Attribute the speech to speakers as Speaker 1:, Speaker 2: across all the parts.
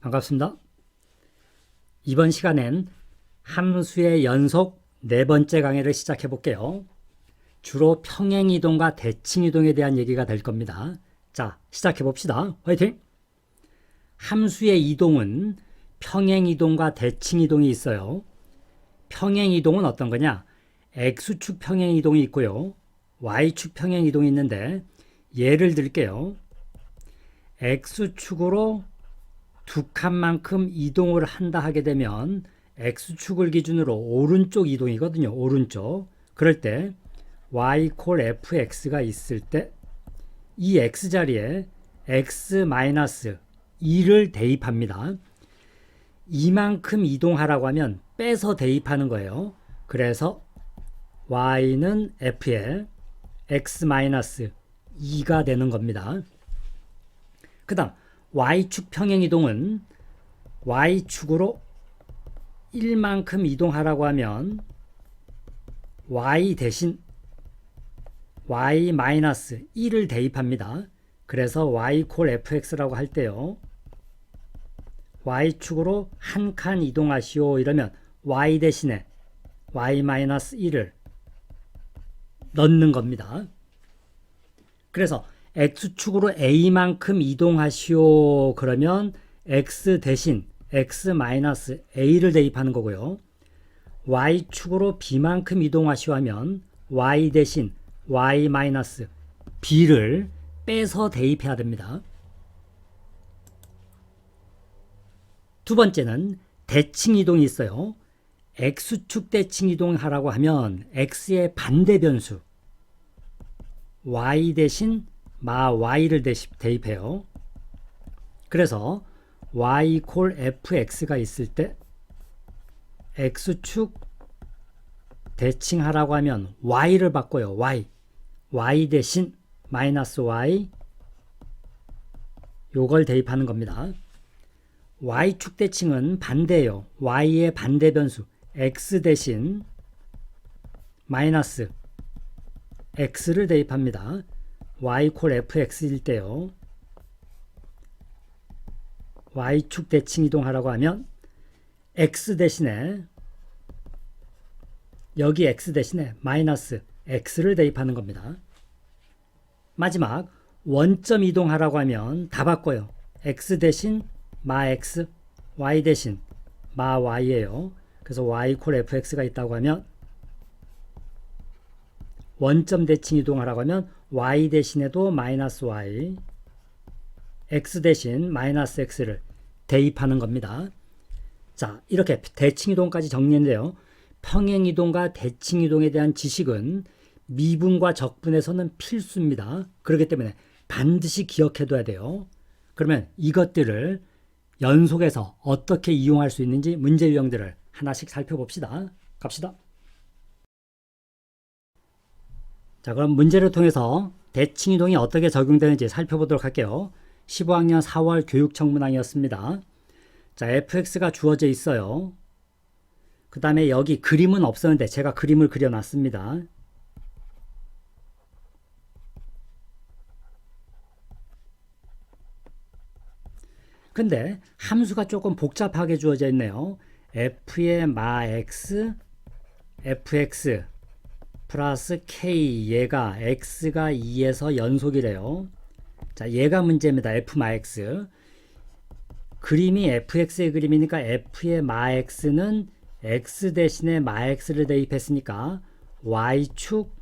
Speaker 1: 반갑습니다. 이번 시간엔 함수의 연속 네 번째 강의를 시작해 볼게요. 주로 평행이동과 대칭이동에 대한 얘기가 될 겁니다. 자, 시작해 봅시다. 화이팅! 함수의 이동은 평행이동과 대칭이동이 있어요. 평행이동은 어떤 거냐? X축 평행이동이 있고요. Y축 평행이동이 있는데 예를 들게요. X축으로 두 칸만큼 이동을 한다 하게 되면 X축을 기준으로 오른쪽 이동이거든요. 오른쪽. 그럴 때 Y 콜 fx가 있을 때 이 X자리에 x-2를 대입합니다. 이만큼 이동하라고 하면 빼서 대입하는 거예요. 그래서 Y는 F에 x-2가 되는 겁니다. 그 다음 Y축 평행이동은 Y축으로 1만큼 이동하라고 하면 Y 대신 Y-1을 대입합니다. 그래서 Y 콜 fx라고 할 때요. Y축으로 한 칸 이동하시오 이러면 Y 대신에 Y-1을 넣는 겁니다. 그래서 X축으로 A만큼 이동하시오 그러면 X 대신 X-A를 대입하는 거고요. Y축으로 B만큼 이동하시오 하면 Y 대신 Y-B를 빼서 대입해야 됩니다. 두 번째는 대칭이동이 있어요. X축 대칭이동 하라고 하면 X의 반대 변수 Y 대신 Y를 대입해요. 그래서 Y 콜 fx가 있을 때 X축 대칭하라고 하면 Y를 바꿔요. Y 대신 마이너스 Y 요걸 대입하는 겁니다. Y축 대칭은 반대예요. Y의 반대 변수 X 대신 마이너스 X를 대입합니다. Y 콜 fx일 때요. Y축 대칭 이동하라고 하면 X 대신에 여기 X 대신에 마이너스 X를 대입하는 겁니다. 마지막 원점 이동하라고 하면 다 바꿔요. X 대신 마 X, Y 대신 마 Y예요. 그래서 Y 콜 fx가 있다고 하면 원점 대칭 이동하라고 하면 Y 대신에도 마이너스 Y, X 대신 마이너스 X를 대입하는 겁니다. 자, 이렇게 대칭 이동까지 정리했는데요. 평행 이동과 대칭 이동에 대한 지식은 미분과 적분에서는 필수입니다. 그렇기 때문에 반드시 기억해둬야 돼요. 그러면 이것들을 연속해서 어떻게 이용할 수 있는지 문제 유형들을 하나씩 살펴봅시다. 갑시다. 자, 그럼 문제를 통해서 대칭 이동이 어떻게 적용되는지 살펴보도록 할게요. 15학년 4월 교육청문항이었습니다. 자, fx가 주어져 있어요. 그 다음에 여기 그림은 없었는데 제가 그림을 그려놨습니다. 근데 함수가 조금 복잡하게 주어져 있네요. f의 마 x, fx 플러스 k 얘가 x가 2에서 연속이래요. 자, 얘가 문제입니다. f 마 x. 그림이 fx의 그림이니까 f의 마 x는 x 대신에 마 x를 대입했으니까 y축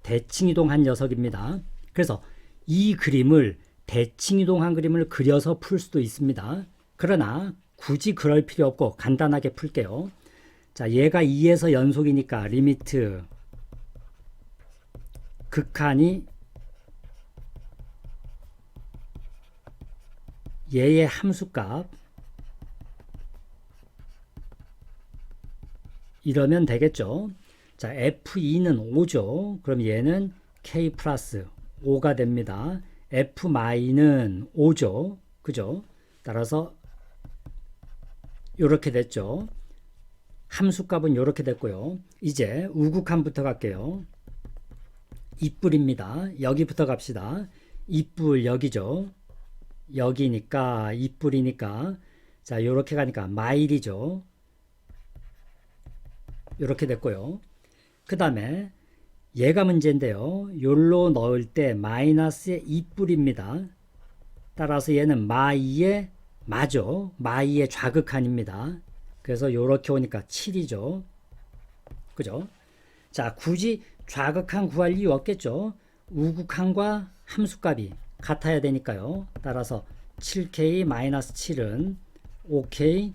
Speaker 1: 대칭 이동한 녀석입니다. 그래서 이 그림을 대칭 이동한 그림을 그려서 풀 수도 있습니다. 그러나 굳이 그럴 필요 없고 간단하게 풀게요. 자, 얘가 2에서 연속이니까 리미트 극한이 얘의 함수값 이러면 되겠죠. 자, F2는 5죠. 그럼 얘는 K 플러스 5가 됩니다. F-는 5죠. 그죠? 따라서 이렇게 됐죠. 함수값은 이렇게 됐고요. 이제 우극한부터 갈게요. 이뿔입니다. 여기부터 갑시다. 이뿔 여기죠. 여기니까 이뿔이니까 자, 요렇게 가니까 마일이죠. 요렇게 됐고요. 그 다음에 얘가 문제인데요. 요로 넣을 때 마이너스의 2뿔입니다. 따라서 얘는 마2의 마죠. 마2의 좌극한입니다. 그래서 요렇게 오니까 7이죠. 그죠? 자, 굳이 좌극한 구할 이유 없겠죠. 우극한과 함수값이 같아야 되니까요. 따라서 7K-7은 5K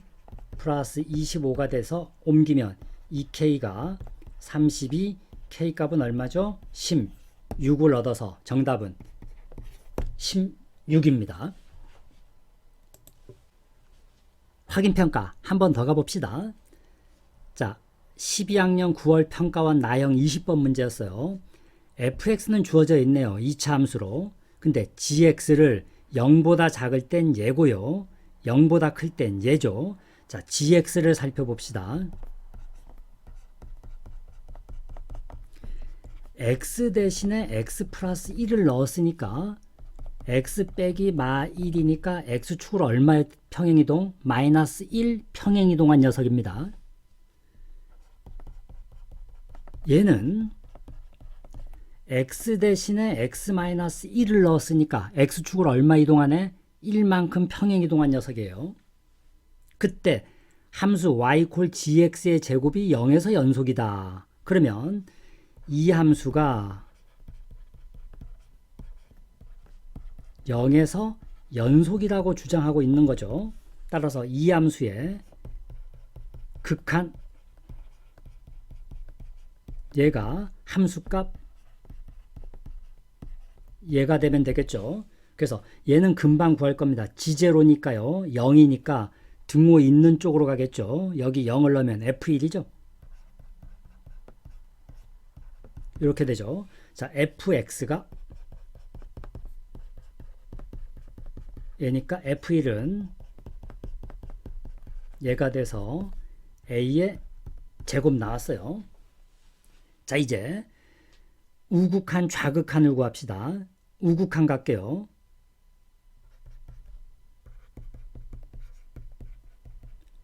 Speaker 1: 플러스 25가 돼서 옮기면 2K가 32, K값은 얼마죠? 16을 얻어서 정답은 16입니다. 확인평가 한 번 더 가봅시다. 자, 12학년 9월 평가원 나형 20번 문제였어요. fx는 주어져 있네요. 2차 함수로. 근데 gx를 0보다 작을 땐 얘고요. 0보다 클 땐 얘죠. 자, gx를 살펴봅시다. x 대신에 x 플러스 1을 넣었으니까 x 빼기 마 1이니까 x축으로 얼마의 평행이동? 마이너스 1 평행이동한 녀석입니다. 얘는 x 대신에 x 마이너스 1을 넣었으니까 x축으로 얼마 이동하네? 1만큼 평행이동한 녀석이에요. 그때 함수 y 콜 gx의 제곱이 0에서 연속이다. 그러면 이 함수가 0에서 연속이라고 주장하고 있는 거죠. 따라서 이 함수의 극한 얘가 함수값 얘가 되면 되겠죠. 그래서 얘는 금방 구할 겁니다. 지제로니까요. 0이니까 등호 있는 쪽으로 가겠죠. 여기 0을 넣으면 F1이죠. 이렇게 되죠. 자, fx가 얘니까 f1은 얘가 돼서 a의 제곱 나왔어요. 자, 이제 우극한 좌극한을 구합시다. 우극한 갈게요.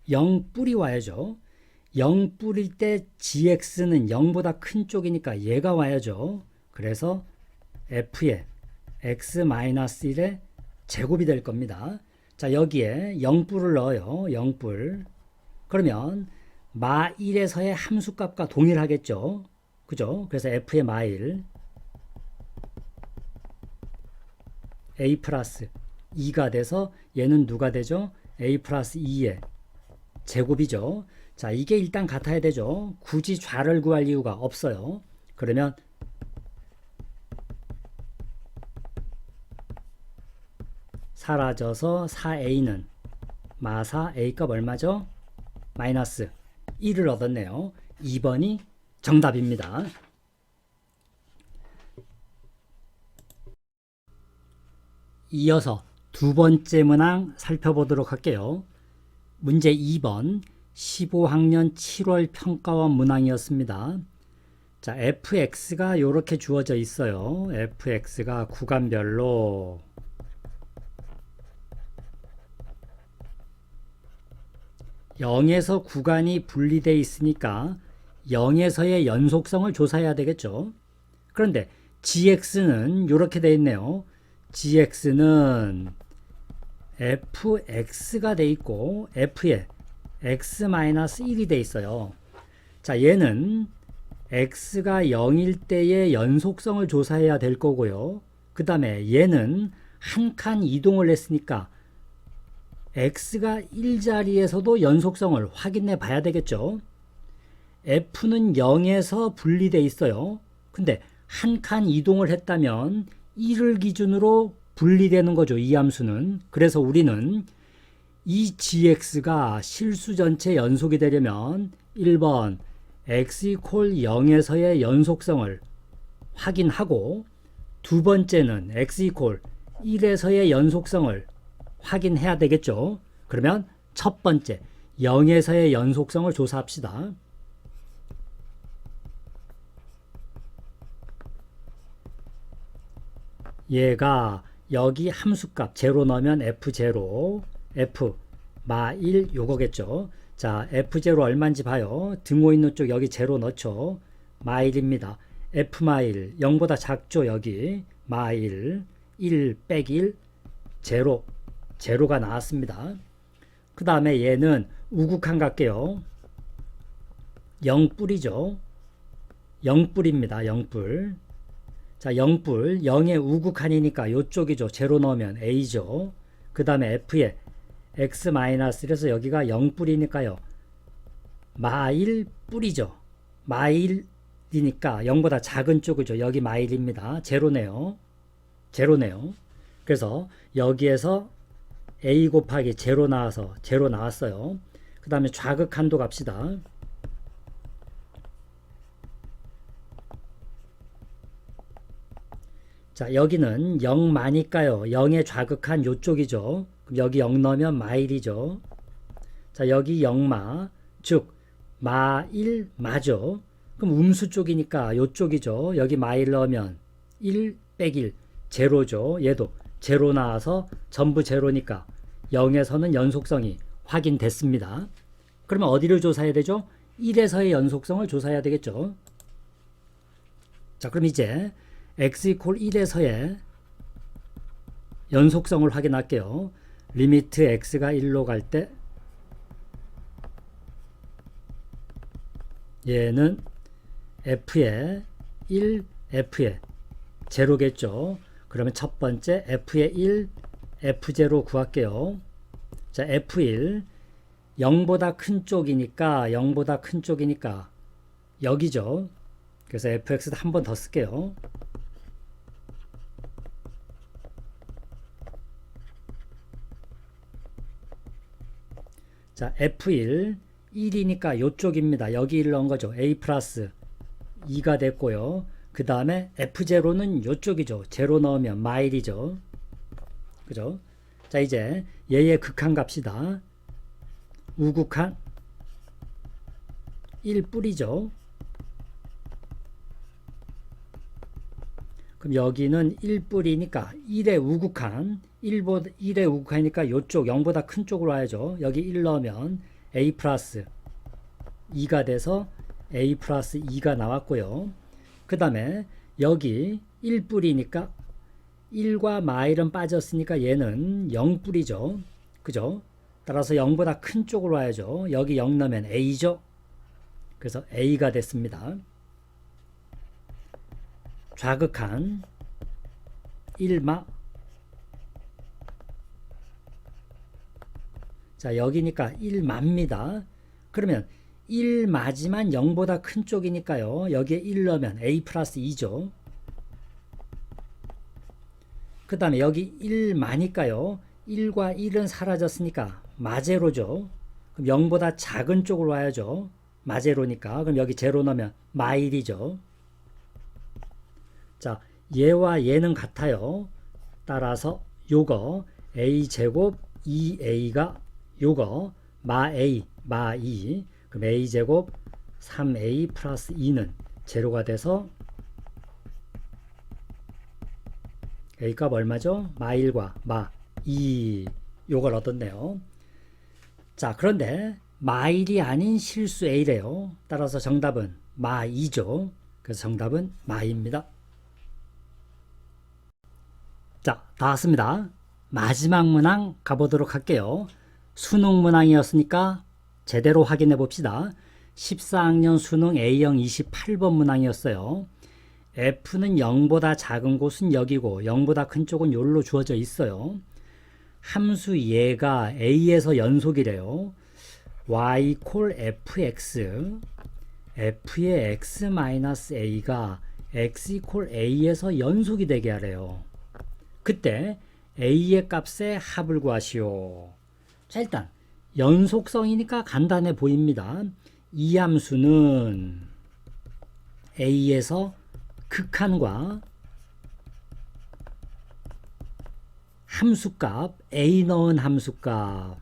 Speaker 1: 0뿔이 와야죠. 0뿔일 때 gx는 0보다 큰 쪽이니까 얘가 와야죠. 그래서 f의 x-1의 제곱이 될 겁니다. 자, 여기에 0뿔을 넣어요. 0뿔. 그러면 마 1에서의 함수값과 동일하겠죠. 그죠? 그래서 f의 마 1 a 플러스 2가 돼서 얘는 누가 되죠? a 플러스 2의 제곱이죠. 자, 이게 일단 같아야 되죠. 굳이 좌를 구할 이유가 없어요. 그러면 사라져서 4a는 마사 a값 얼마죠? 마이너스 1을 얻었네요. 2번이 정답입니다. 이어서 두 번째 문항 살펴보도록 할게요. 문제 2번 15학년 7월 평가원 문항이었습니다. 자, fx가 이렇게 주어져 있어요. fx가 구간별로 (0에서) 구간이 분리되어 있으니까 0에서의 연속성을 조사해야 되겠죠. 그런데 gx는 이렇게 되어 있네요. gx는 fx가 되어 있고 f에 x-1이 되어 있어요. 자, 얘는 x가 0일 때의 연속성을 조사해야 될 거고요. 그 다음에 얘는 한 칸 이동을 했으니까 x가 1자리에서도 연속성을 확인해 봐야 되겠죠. f는 0에서 분리되어 있어요. 근데 한 칸 이동을 했다면 1을 기준으로 분리되는 거죠. 이 함수는. 그래서 우리는 이 gx가 실수 전체 연속이 되려면 1번 x 이퀄 0에서의 연속성을 확인하고 두 번째는 x 이퀄 1에서의 연속성을 확인해야 되겠죠. 그러면 첫 번째 0에서의 연속성을 조사합시다. 얘가 여기 함수값 제로 넣으면 f0, f 마 1 요거겠죠. 자, F0 얼마인지 봐요. 등호 있는 쪽 여기 제로 넣죠. 마 1입니다. F 마 1 0보다 작죠. 여기 마 1 1 빼기 1 제로 제로가 나왔습니다. 그 다음에 얘는 우극한 갈게요. 0뿔이죠. 0뿔입니다. 0뿔. 자, 0뿔 0의 우극한이니까 요쪽이죠. 제로 넣으면 A죠. 그 다음에 F에 X-1에서 여기가 0뿔이니까요. 마1 뿔이죠. 마1이니까 0보다 작은 쪽이죠. 여기 마1입니다. 제로네요. 제로네요. 그래서 여기에서 A 곱하기 제로 나와서 제로 나왔어요. 그 다음에 좌극한도 갑시다. 자, 여기는 0마니까요. 0의 좌극한 요쪽이죠. 그럼 여기 0 넣으면 마1이죠. 자, 여기 0마, 즉 마1 마죠. 그럼 음수 쪽이니까 요쪽이죠. 여기 마1 넣으면 1 빼기 1 제로죠. 얘도 제로 나와서 전부 제로니까 0에서는 연속성이 확인됐습니다. 그러면 어디를 조사해야 되죠? 1에서의 연속성을 조사해야 되겠죠. 자, 그럼 이제 x = 1에서의 연속성을 확인할게요. 리미트 x가 1로 갈 때 얘는 f의 1, f의 제로겠죠. 그러면 첫 번째 f의 1, f0 구할게요. 자, f1 0보다 큰 쪽이니까 여기죠. 그래서 fx도 한 번 더 쓸게요. 자, F1 1이니까 요쪽입니다. 여기 1 넣은 거죠. A 플러스 2가 됐고요. 그 다음에 F0는 요쪽이죠. 제로 넣으면 마1이죠. 그죠? 자, 이제 얘의 극한 갑시다. 우극한 1뿔이죠. 그럼 여기는 1뿔이니까 1의 우극한 1의 우극하니까 요쪽 0보다 큰 쪽으로 와야죠. 여기 1 넣으면 A 플러스 2가 돼서 A 플러스 2가 나왔고요. 그 다음에 여기 1뿔이니까 1과 마1은 빠졌으니까 얘는 0뿔이죠. 그죠? 따라서 0보다 큰 쪽으로 와야죠. 여기 0 넣으면 A죠. 그래서 A가 됐습니다. 좌극한 1마. 자, 여기니까 1마입니다. 그러면 1마지만 0보다 큰 쪽이니까요. 여기에 1 넣으면 A 플러스 2죠. 그 다음에 여기 1마니까요. 1과 1은 사라졌으니까 마제로죠. 그럼 0보다 작은 쪽으로 와야죠. 마제로니까. 그럼 여기 제로 넣으면 마1이죠. 자, 얘와 얘는 같아요. 따라서 요거 a제곱 2a가 요거 마 a, 마 2. 그럼 a제곱 3a 플러스 2는 제로가 돼서 a 값 얼마죠? 마 1과 마 2 요걸 얻었네요. 자, 그런데 마 1이 아닌 실수 a래요. 따라서 정답은 마 2죠. 그래서 정답은 마입니다. 자, 다 왔습니다. 마지막 문항 가보도록 할게요. 수능 문항이었으니까 제대로 확인해 봅시다. 14학년 수능 A형 28번 문항이었어요. F는 0보다 작은 곳은 여기고 0보다 큰 쪽은 여기로 주어져 있어요. 함수 얘가 A에서 연속이래요. y 콜 fx f의 x-a가 x 이퀄 a에서 연속이 되게 하래요. 그때 a의 값의 합을 구하시오. 자, 일단 연속성이니까 간단해 보입니다. 이 함수는 a에서 극한과 함수값 a 넣은 함수값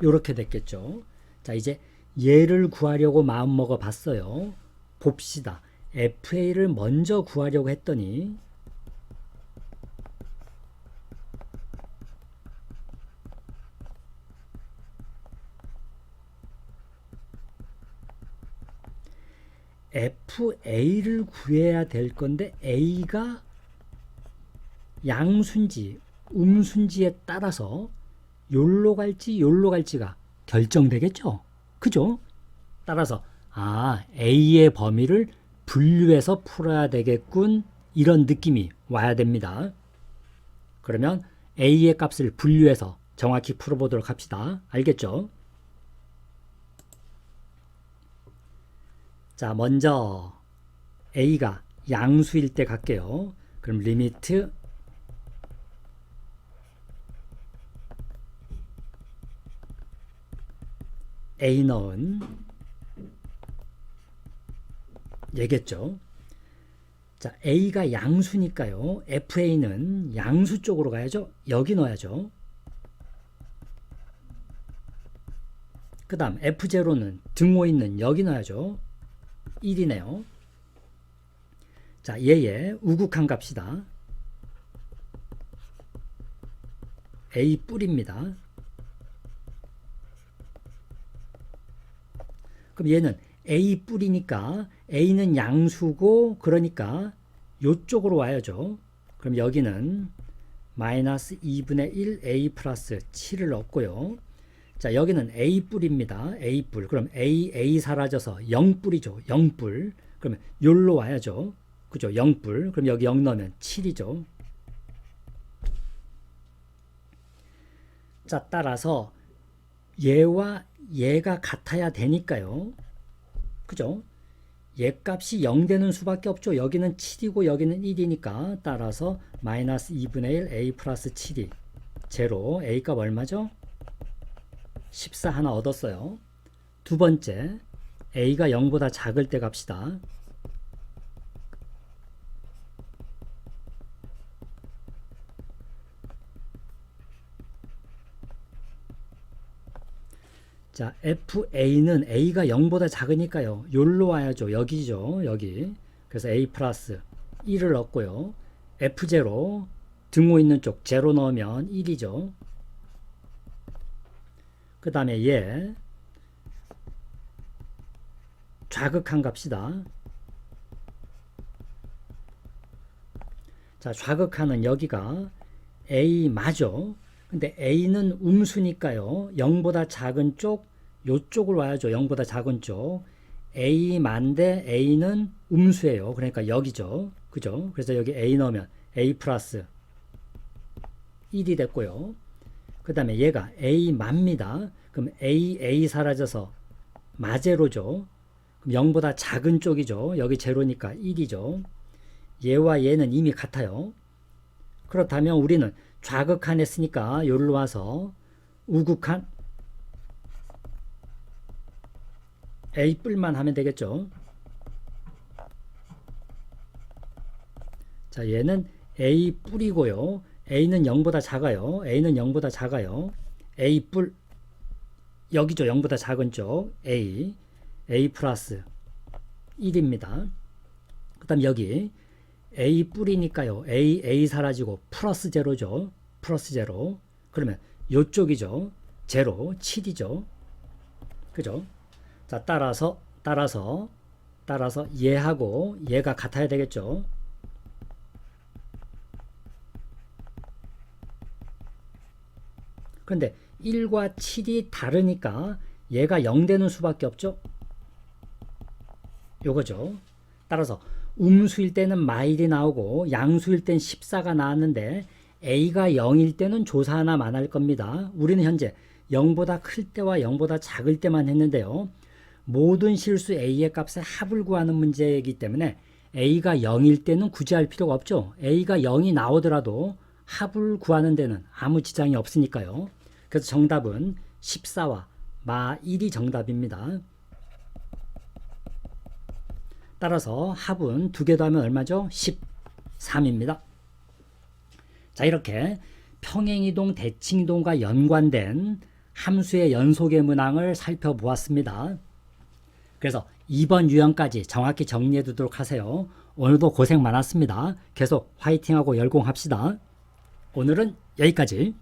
Speaker 1: 이렇게 됐겠죠. 자, 이제 얘를 구하려고 마음먹어 봤어요. 봅시다. FA를 먼저 구하려고 했더니 FA를 구해야 될 건데 A가 양수인지 음수인지에 따라서 요로 갈지 요로 갈지가 결정되겠죠. 그죠? 따라서 A의 범위를 분류해서 풀어야 되겠군, 이런 느낌이 와야 됩니다. 그러면 A의 값을 분류해서 정확히 풀어보도록 합시다. 알겠죠? 자, 먼저 A가 양수일 때 갈게요. 그럼 리미트 A 넣은 얘겠죠. 자, A가 양수니까요. FA는 양수 쪽으로 가야죠. 여기 넣어야죠. 그 다음 F0는 등호 있는 여기 넣어야죠. 1이네요. 자, 얘의 우극한 값이다. A 뿔입니다. 그럼 얘는 A 뿔이니까 A는 양수고, 그러니까 요쪽으로 와야죠. 그럼 여기는 마이너스 2분의 1 A 플러스 7을 얻고요. 자, 여기는 A 뿔입니다. A 뿔. 그럼 A 사라져서 0뿔이죠. 0뿔. 그러면 요로 와야죠. 그죠? 0뿔. 그럼 여기 0 넣으면 7이죠. 자, 따라서 얘와 얘가 같아야 되니까요. 그죠? 얘 값이 0 되는 수밖에 없죠. 여기는 7이고 여기는 1이니까 따라서 마이너스 2분의 1 A 플러스 7이 제로. A 값 얼마죠? 14 하나 얻었어요. 두 번째, A가 0보다 작을 때 갑시다. 자, FA는 A가 0보다 작으니까요. 요로 와야죠. 여기죠. 여기. 그래서 A 플러스 1을 얻고요. F0 등호 있는 쪽 제로 넣으면 1이죠. 그 다음에 얘 좌극한 값이다. 자, 좌극하는 여기가 A 맞죠. 근데 A는 음수니까요. 0보다 작은 쪽 요쪽으로 와야죠. 0보다 작은 쪽. A만데 A는 음수예요. 그러니까 여기죠. 그죠? 그래서 여기 A 넣으면 A 플러스 1이 됐고요. 그 다음에 얘가 A 맙니다. 그럼 A 사라져서 마제로죠. 그럼 0보다 작은 쪽이죠. 여기 제로니까 1이죠. 얘와 얘는 이미 같아요. 그렇다면 우리는 좌극한 했으니까 여기로 와서 우극한 A 뿔만 하면 되겠죠. 자, 얘는 A 뿔이고요. A는 0보다 작아요. A는 0보다 작아요. A 뿔 여기죠. 0보다 작은 쪽 A 플러스 1입니다. 그 다음 여기 A 뿔이니까요. A 사라지고 플러스 제로죠. 플러스 제로. 그러면 요쪽이죠. 제로 7이죠. 그죠? 자, 따라서 얘하고 얘가 같아야 되겠죠. 그런데 1과 7이 다르니까 얘가 0 되는 수밖에 없죠. 요거죠. 따라서 음수일 때는 마일이 나오고 양수일 땐 14가 나왔는데 A가 0일 때는 조사 하나만 할 겁니다. 우리는 현재 0보다 클 때와 0보다 작을 때만 했는데요. 모든 실수 A의 값의 합을 구하는 문제이기 때문에 A가 0일 때는 굳이 할 필요가 없죠. A가 0이 나오더라도 합을 구하는 데는 아무 지장이 없으니까요. 그래서 정답은 14와 마 1이 정답입니다. 따라서 합은 두 개 더하면 얼마죠? 13입니다. 자, 이렇게 평행이동, 대칭이동과 연관된 함수의 연속의 문항을 살펴보았습니다. 그래서 이번 유형까지 정확히 정리해 두도록 하세요. 오늘도 고생 많았습니다. 계속 화이팅하고 열공합시다. 오늘은 여기까지.